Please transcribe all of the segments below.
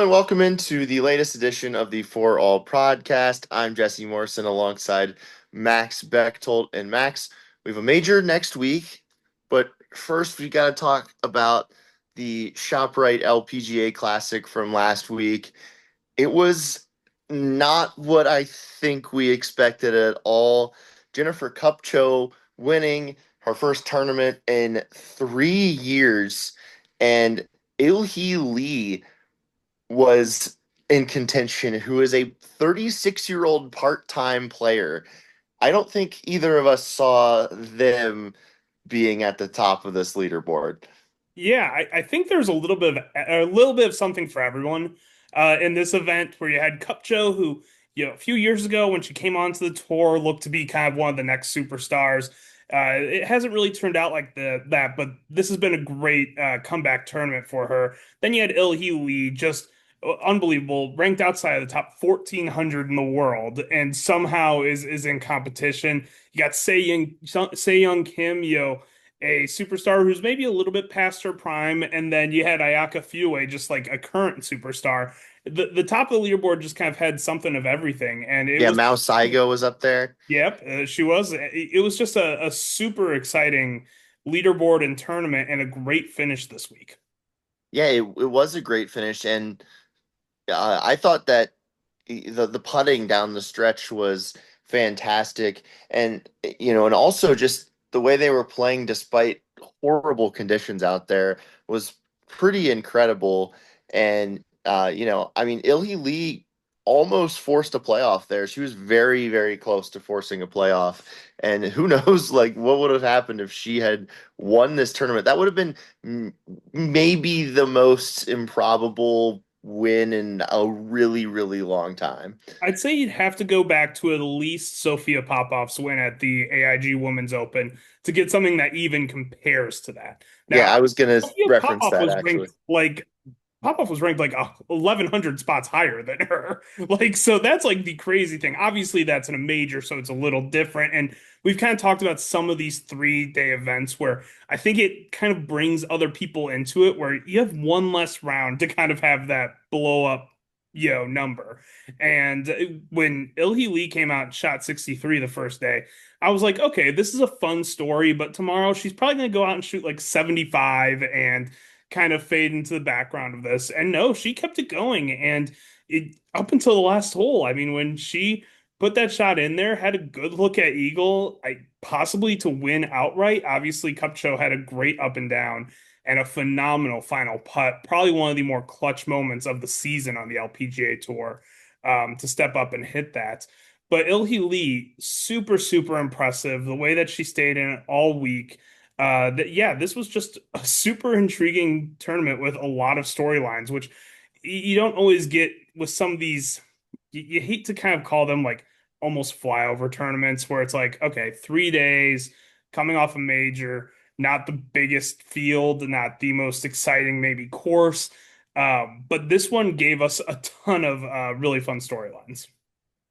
and welcome into the latest edition of the Fore-All Podcast. I'm Jesse Morrison alongside Max Bechtold. And Max, we have a major next week, but first we got to talk about the ShopRite LPGA Classic from last week. It was not what I think we expected at all. Jennifer Kupcho winning her first tournament in 3 years, and Ilhee Lee was in contention, who is a 36-year-old part-time player. I don't think either of us saw them being at the top of this leaderboard. Yeah, I think there's a little bit of something for everyone in this event where you had Kupcho, who a few years ago when she came onto the tour looked to be kind of one of the next superstars. It hasn't really turned out like that, but this has been a great comeback tournament for her. Then you had Il Lee, just unbelievable, ranked outside of the top 1,400 in the world, and somehow is in competition. You got Se Young Kim, a superstar who's maybe a little bit past her prime, and then you had Ayaka Fue, just like a current superstar. The top of the leaderboard just kind of had something of everything, and it Yeah, was, Mao Saigo was up there. yep, she was. It was just a super exciting leaderboard and tournament, and a great finish this week. Yeah, it was a great finish, and I thought that the putting down the stretch was fantastic, and and also just the way they were playing despite horrible conditions out there was pretty incredible. And I mean, Ilhee Lee almost forced a playoff there. She was very, very close to forcing a playoff, and who knows, like what would have happened if she had won this tournament? That would have been maybe the most improbable win in a really, really long time. I'd say you'd have to go back to at least Sophia Popov's win at the AIG Women's Open to get something that even compares to that. Yeah, Now, I was gonna Sophia reference Popov that was actually. ranked like Popoff was ranked like 1,100 spots higher than her. Like, so that's like the crazy thing. Obviously, that's in a major, so it's a little different. And we've kind of talked about some of these 3-day events where I think it kind of brings other people into it, where you have one less round to kind of have that blow up, number. And when Ilhee Lee came out and shot 63 the first day, I was like, okay, this is a fun story, but tomorrow she's probably going to go out and shoot like 75 and kind of fade into the background of this. And no, she kept it going. And it up until the last hole, I mean, when she put that shot in there, had a good look at Eagle, possibly to win outright. Obviously, Kupcho had a great up and down and a phenomenal final putt. Probably one of the more clutch moments of the season on the LPGA Tour, to step up and hit that. But Ilhee Lee, super, super impressive. The way that she stayed in it all week. Yeah, this was just a super intriguing tournament with a lot of storylines, which you don't always get with some of these. You hate to kind of call them like almost flyover tournaments where it's like, okay, 3 days coming off a major, not the biggest field, not the most exciting maybe course. But this one gave us a ton of really fun storylines.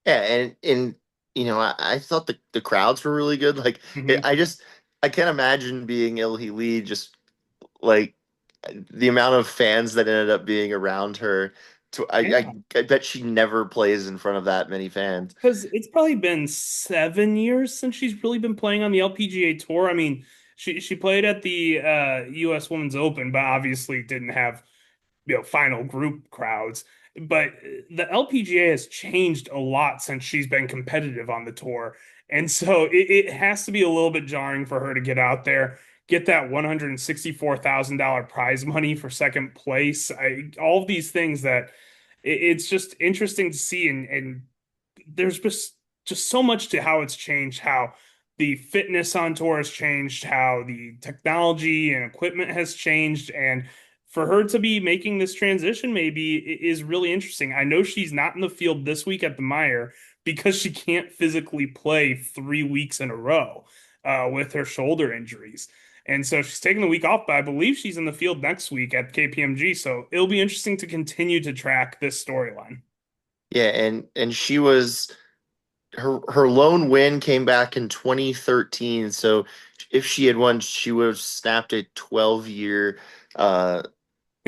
Yeah, and I thought the crowds were really good. Like Mhm. I can't imagine being Ilhee Lee, just like the amount of fans that ended up being around her. I bet she never plays in front of that many fans. Because it's probably been 7 years since she's really been playing on the LPGA Tour. I mean, she played at the U.S. Women's Open, but obviously didn't have final group crowds. But the LPGA has changed a lot since she's been competitive on the tour, and so it has to be a little bit jarring for her to get out there, get that $164,000 prize money for second place. All of these things that it's just interesting to see, and there's just so much to how it's changed, how the fitness on tour has changed, how the technology and equipment has changed, and for her to be making this transition maybe is really interesting. I know she's not in the field this week at the Meijer because she can't physically play 3 weeks in a row with her shoulder injuries. And so she's taking the week off, but I believe she's in the field next week at KPMG. So it'll be interesting to continue to track this storyline. Yeah, and she was her lone win came back in 2013. So if she had won, she would have snapped a 12-year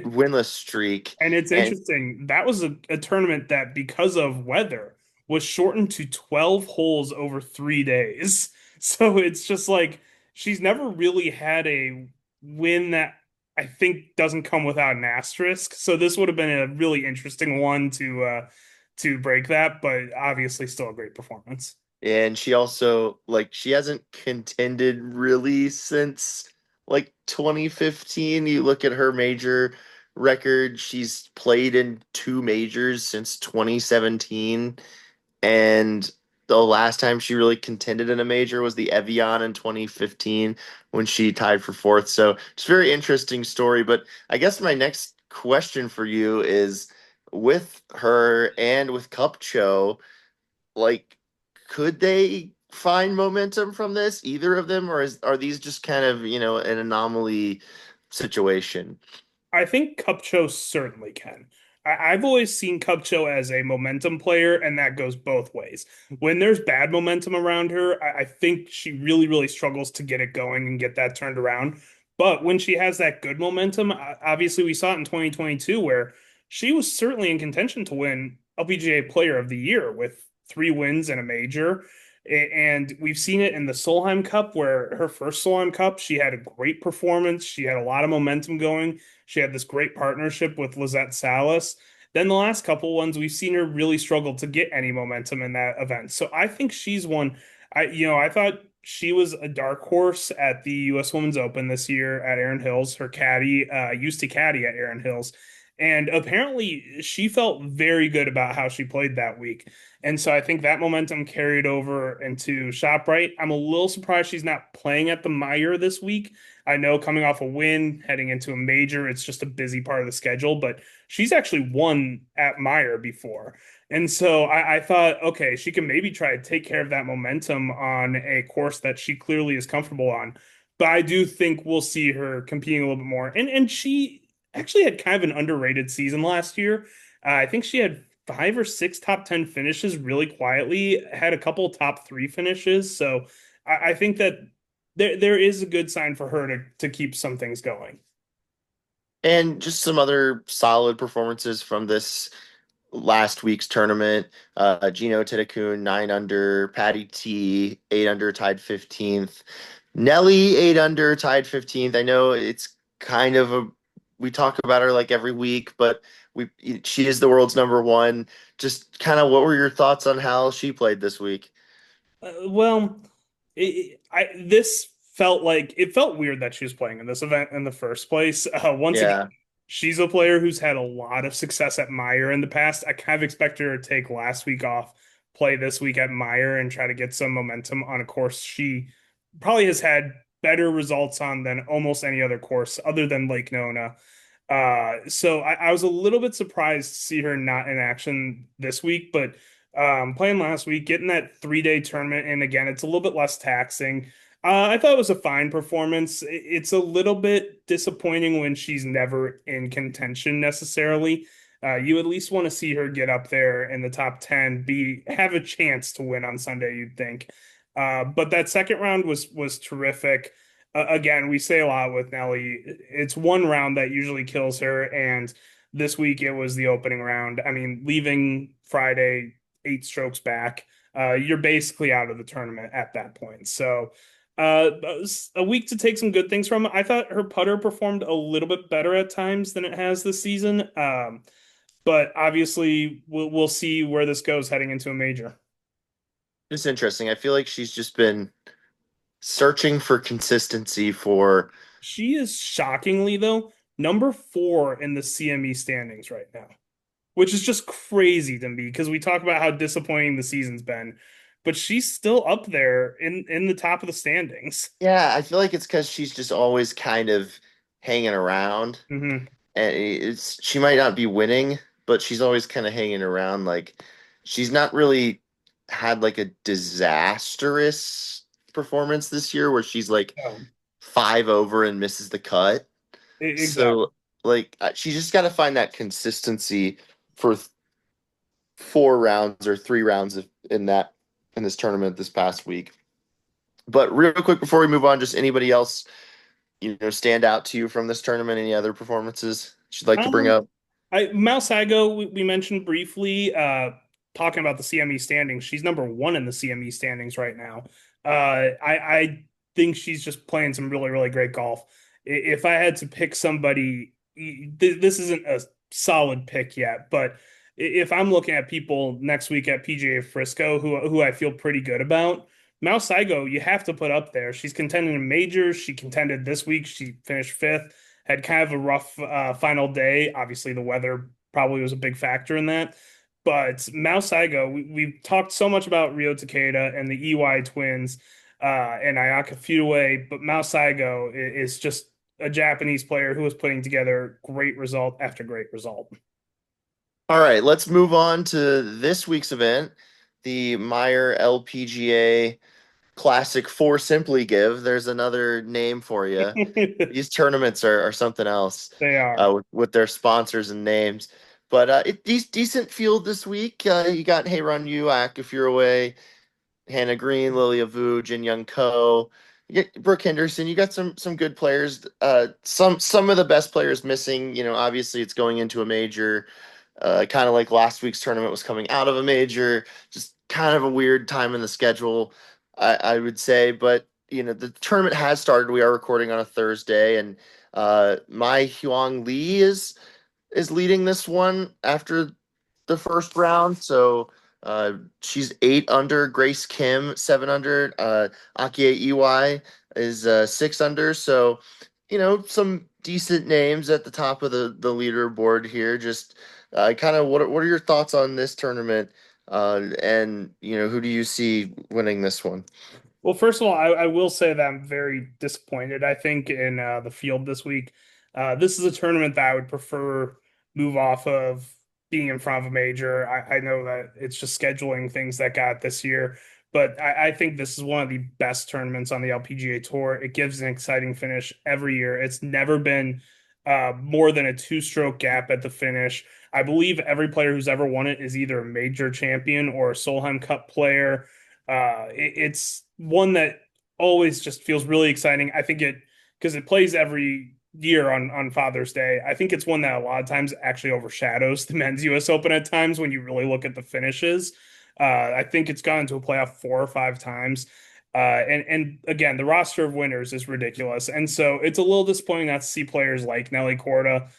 winless streak. And it's And interesting. That was a tournament that, because of weather, was shortened to 12 holes over 3 days. So it's just like she's never really had a win that I think doesn't come without an asterisk. So this would have been a really interesting one to break that, but obviously still a great performance. and she also like she hasn't contended really since like 2015. You look at her major record, she's played in two majors since 2017. And the last time she really contended in a major was the Evian in 2015 when she tied for fourth. So it's a very interesting story. But I guess my next question for you is with her and with Kupcho, like, could they find momentum from this, either of them, or are these just kind of, an anomaly situation? I think Kupcho certainly can. I've always seen Kupcho as a momentum player, and that goes both ways. When there's bad momentum around her, I think she really, really struggles to get it going and get that turned around. But when she has that good momentum, obviously we saw it in 2022 where she was certainly in contention to win LPGA Player of the Year with 3 wins and a major. And we've seen it in the Solheim Cup, where her first Solheim Cup, she had a great performance. She had a lot of momentum going. She had this great partnership with Lizette Salas. Then the last couple ones, we've seen her really struggle to get any momentum in that event. So I think she's one. I thought she was a dark horse at the U.S. Women's Open this year at Erin Hills. Her caddy used to caddy at Erin Hills, and apparently she felt very good about how she played that week. And so I think that momentum carried over into ShopRite. I'm a little surprised she's not playing at the Meijer this week. I know coming off a win, heading into a major, it's just a busy part of the schedule, but she's actually won at Meijer before. And so I thought, okay, she can maybe try to take care of that momentum on a course that she clearly is comfortable on. But I do think we'll see her competing a little bit more. And she actually had kind of an underrated season last year. I think she had 5 or 6 top 10 finishes really quietly, had a couple top three finishes. So I think that there is a good sign for her to keep some things going. And just some other solid performances from this last week's tournament. Gino Tedekun, 9 under, Patty T, 8 under, tied 15th. Nelly, 8 under, tied 15th. I know it's kind of we talk about her like every week, but she is the world's number one. Just kind of what were your thoughts on how she played this week? Well, this felt like it felt weird that she was playing in this event in the first place. Once again, Yeah. she's a player who's had a lot of success at Meijer in the past. I kind of expect her to take last week off, play this week at Meijer, and try to get some momentum on a course she probably has had better results on than almost any other course other than Lake Nona. So I was a little bit surprised to see her not in action this week, but playing last week, getting that 3 day tournament, and again, it's a little bit less taxing. I thought it was a fine performance. It's a little bit disappointing when she's never in contention necessarily. You at least want to see her get up there in the top 10, have a chance to win on Sunday, you'd think. But that second round was terrific. Again, we say a lot with Nelly. It's one round that usually kills her, and this week it was the opening round. I mean, leaving Friday 8 strokes back, you're basically out of the tournament at that point. So, a week to take some good things from. I thought her putter performed a little bit better at times than it has this season. But obviously, we'll see where this goes heading into a major. It's interesting. I feel like she's just been searching for consistency for. She is shockingly, though, number 4 in the CME standings right now, which is just crazy to me because we talk about how disappointing the season's been, but she's still up there in the top of the standings. Yeah, I feel like it's because she's just always kind of hanging around. Hmm. And she might not be winning, but she's always kind of hanging around. Like she's not really had like a disastrous performance this year where she's like Um, 5 over and misses the cut. exactly. So like she just got to find that consistency for 4 rounds or 3 rounds in this tournament this past week. But real quick before we move on, just anybody else stand out to you from this tournament? Any other performances? you'd like to bring Um, up? Mouse Igo, we mentioned briefly, talking about the CME standings. She's number one in the CME standings right now. I think she's just playing some really, really great golf. If I had to pick somebody, this isn't a solid pick yet, but if I'm looking at people next week at PGA Frisco, who I feel pretty good about, Mouse Igo, you have to put up there. She's contending in majors. She contended this week. She finished fifth, had kind of a rough final day. Obviously, the weather probably was a big factor in that. But Mao Saigo, we've talked so much about Ryo Takeda and the EY twins and Ayaka Fudue, but Mao Saigo is just a Japanese player who was putting together great result after great result. All right, let's move on to this week's event, the Meijer LPGA Classic for Simply Give. There's another name for you. These tournaments are something else They are. with their sponsors and names. But decent field this week. You got Run Uak if you're away, Hannah Green, Lilia Vu, Jin Young Ko. You get Brooke Henderson. You got some good players. Some of the best players missing. Obviously it's going into a major. Kind of like last week's tournament was coming out of a major. Just kind of a weird time in the schedule, I would say. But the tournament has started. We are recording on a Thursday, and Mai Hyung Lee is leading this one after the first round. So she's 8 under. Grace Kim 7 under. Akie Iwai is 6 under. So some decent names at the top of the leaderboard here. Just kind of what are your thoughts on this tournament? And who do you see winning this one? Well, first of all, I will say that I'm very disappointed. I think in the field this week, this is a tournament that I would prefer move off of being in front of a major. I know that it's just scheduling things that got this year, but I think this is one of the best tournaments on the LPGA Tour. It gives an exciting finish every year. It's never been more than a two-stroke gap at the finish. I believe every player who's ever won it is either a major champion or a Solheim Cup player. It's one that always just feels really exciting. I think it because it plays every year on Father's Day. I think it's one that a lot of times actually overshadows the men's U.S. Open at times when you really look at the finishes. I think it's gone to a playoff 4 or 5 times. And again, the roster of winners is ridiculous, and so it's a little disappointing not to see players like Nelly Korda,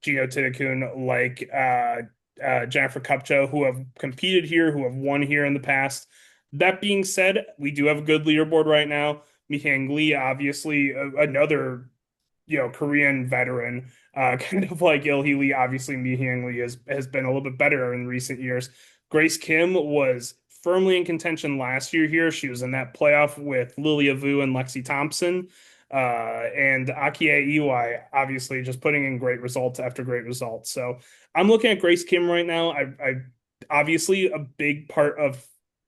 Gino Titakun, Jennifer Kupcho, who have competed here, who have won here in the past. That being said, we do have a good leaderboard right now. Mihang Lee, obviously, another Korean veteran, kind of like Il Lee. Obviously, Mihang Lee has been a little bit better in recent years. Grace Kim was firmly in contention last year here. She was in that playoff with Lilia Vu and Lexi Thompson. And Akie Iwai, obviously, just putting in great results after great results. So I'm looking at Grace Kim right now. I obviously a big part of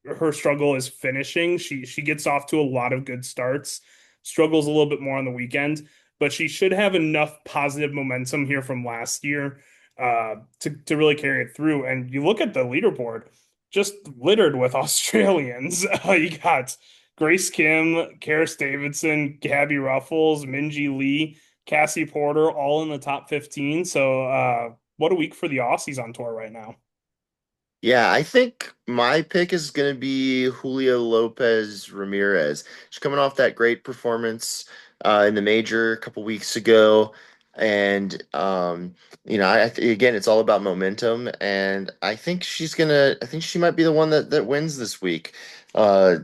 her struggle is finishing. She gets off to a lot of good starts, struggles a little bit more on the weekend, but she should have enough positive momentum here from last year to really carry it through. And you look at the leaderboard, just littered with Australians. You got Grace Kim, Karis Davidson, Gabby Ruffles, Minji Lee, Cassie Porter, all in the top 15. So what a week for the Aussies on tour right now. Yeah, I think my pick is going to be Julio Lopez Ramirez. She's coming off that great performance in the major a couple weeks ago. And, again, it's all about momentum. And I think she might be the one that wins this week. Uh,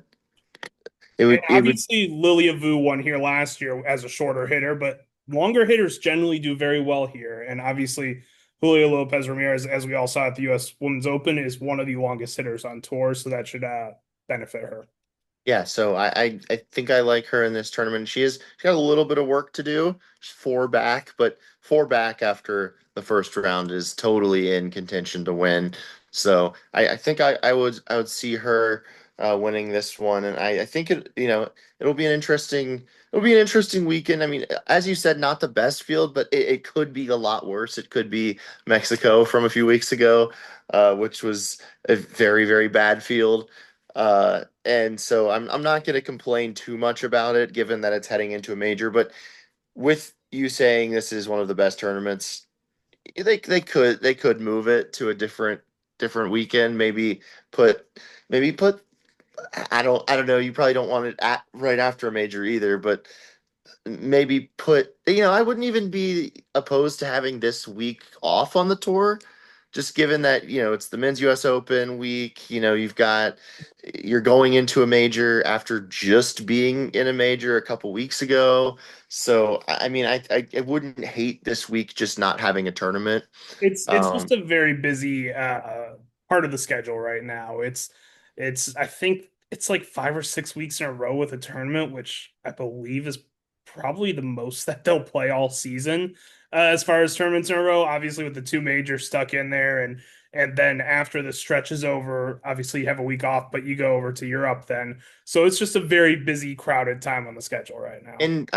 And it would, obviously, Lilia Vu won here last year as a shorter hitter, but longer hitters generally do very well here. And obviously, Julio Lopez Ramirez, as we all saw at the U.S. Women's Open, is one of the longest hitters on tour, so that should benefit her. Yeah, so I think I like her in this tournament. She's got a little bit of work to do. She's 4 back, but 4 back after the first round is totally in contention to win. So I think I would see her winning this one, and I think it'll be an interesting weekend. I mean, as you said, not the best field, but it could be a lot worse. It could be Mexico from a few weeks ago, which was a very, very bad field. And so I'm not going to complain too much about it, given that it's heading into a major. But with you saying this is one of the best tournaments, they could move it to a different weekend. Put maybe put I don't know. You probably don't want it at right after a major either, but maybe put I wouldn't even be opposed to having this week off on the tour, just given that it's the men's US Open week. You're going into a major after just being in a major a couple weeks ago. So I mean I wouldn't hate this week just not having a tournament. It's just um a very busy part of the schedule right now. It's I think it's like 5 or 6 weeks in a row with a tournament, which I believe is probably the most that they'll play all season. As far as tournaments in a row, obviously with the two majors stuck in there, and then after the stretch is over, obviously you have a week off, but you go over to Europe then. So it's just a very busy, crowded time on the schedule right now. and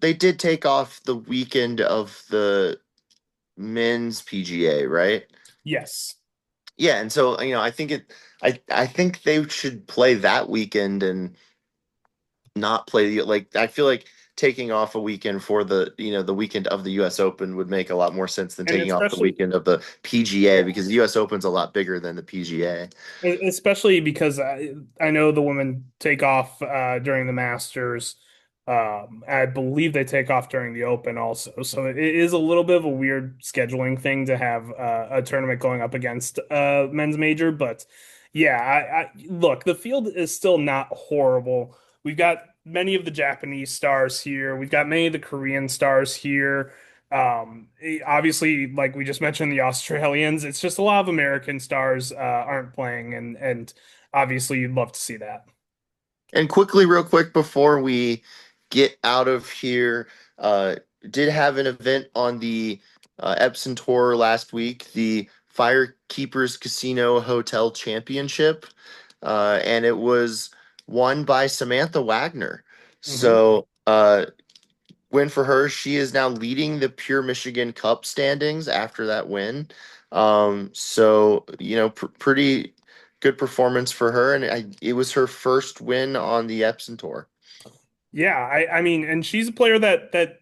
they did take off the weekend of the men's PGA, right? Yes. Yeah, and so I think they should play that weekend and not play I feel like taking off a weekend for the weekend of the US Open would make a lot more sense than And taking off the especially, weekend of the PGA, yeah. because the US Open's a lot bigger than the PGA. Especially because I know the women take off during the Masters. I believe they take off during the Open also. So it is a little bit of a weird scheduling thing to have a tournament going up against men's major. But yeah, I look, the field is still not horrible. We've got many of the Japanese stars here. We've got many of the Korean stars here. Obviously, like we just mentioned, the Australians. It's just a lot of American stars aren't playing, and obviously you'd love to see that. And quickly, real quick, before we get out of here, uh, did have an event on the Epson Tour last week, the Firekeepers Casino Hotel Championship, and it was won by Samantha Wagner. Hmm. So, win for her. She is now leading the Pure Michigan Cup standings after that win. So pretty good performance for her, and it was her first win on the Epson Tour. Yeah, I mean, and she's a player that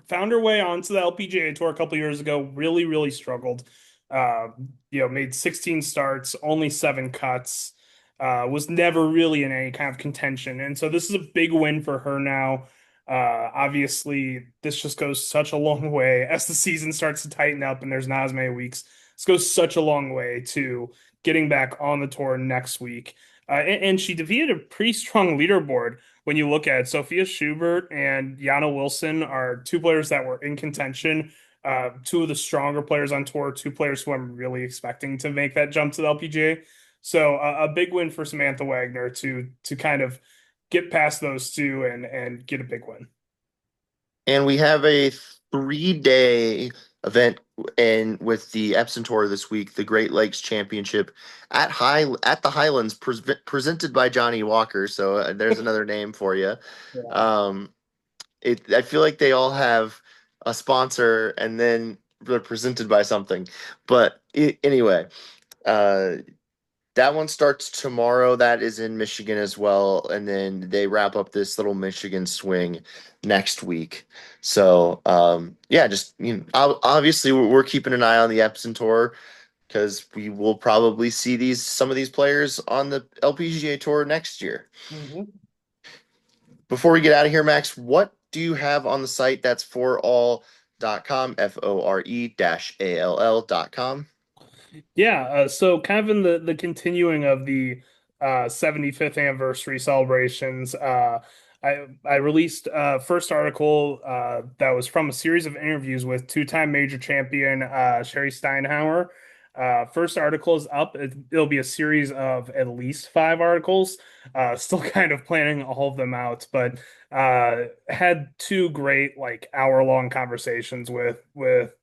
found her way onto the LPGA tour a couple years ago. Really, really struggled. Made 16 starts, only 7 cuts. Was never really in any kind of contention, and so this is a big win for her now. Obviously, this just goes such a long way as the season starts to tighten up and there's not as many weeks. This goes such a long way to getting back on the tour next week. And she defeated a pretty strong leaderboard when you look at it. Sophia Schubert and Jana Wilson are two players that were in contention. Two of the stronger players on tour, two players who I'm really expecting to make that jump to the LPGA. So a big win for Samantha Wagner to kind of get past those two and get a big win. And we have a 3-day event in with the Epson Tour this week, the Great Lakes Championship at the Highlands, presented by Johnny Walker. So there's another name for you. Yeah. Um, I feel like they all have a sponsor and then they're presented by something. But anyway, uh, that one starts tomorrow. That is in Michigan as well, and then they wrap up this little Michigan swing next week. So yeah, just obviously we're keeping an eye on the Epson Tour, because we will probably see some of these players on the LPGA Tour next year. Mhm. Before we get out of here, Max, what do you have on the site? That's foreall.com, FORE-ALL.com. Yeah, so kind of in the continuing of the 75th anniversary celebrations, I released first article that was from a series of interviews with two-time major champion Sherry Steinhauer. First article is up. It'll be a series of at least 5 articles. Still kind of planning all of them out, but had two great like hour-long conversations with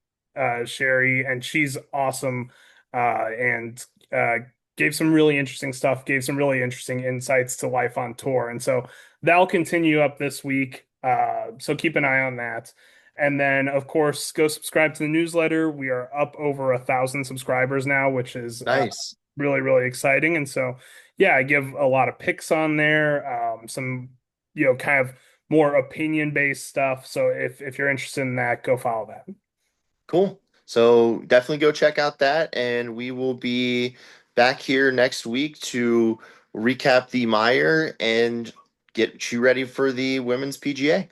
Sherry, and she's awesome and gave some really interesting stuff, gave some really interesting insights to life on tour. And so that'll continue up this week. So keep an eye on that. And then, of course, go subscribe to the newsletter. We are up over 1,000 subscribers now, which is Nice. really, really exciting. And so, yeah, I give a lot of picks on there, some, kind of more opinion based stuff. So if you're interested in that, go follow that. Cool. So definitely go check out that, and we will be back here next week to recap the Meijer and get you ready for the women's PGA.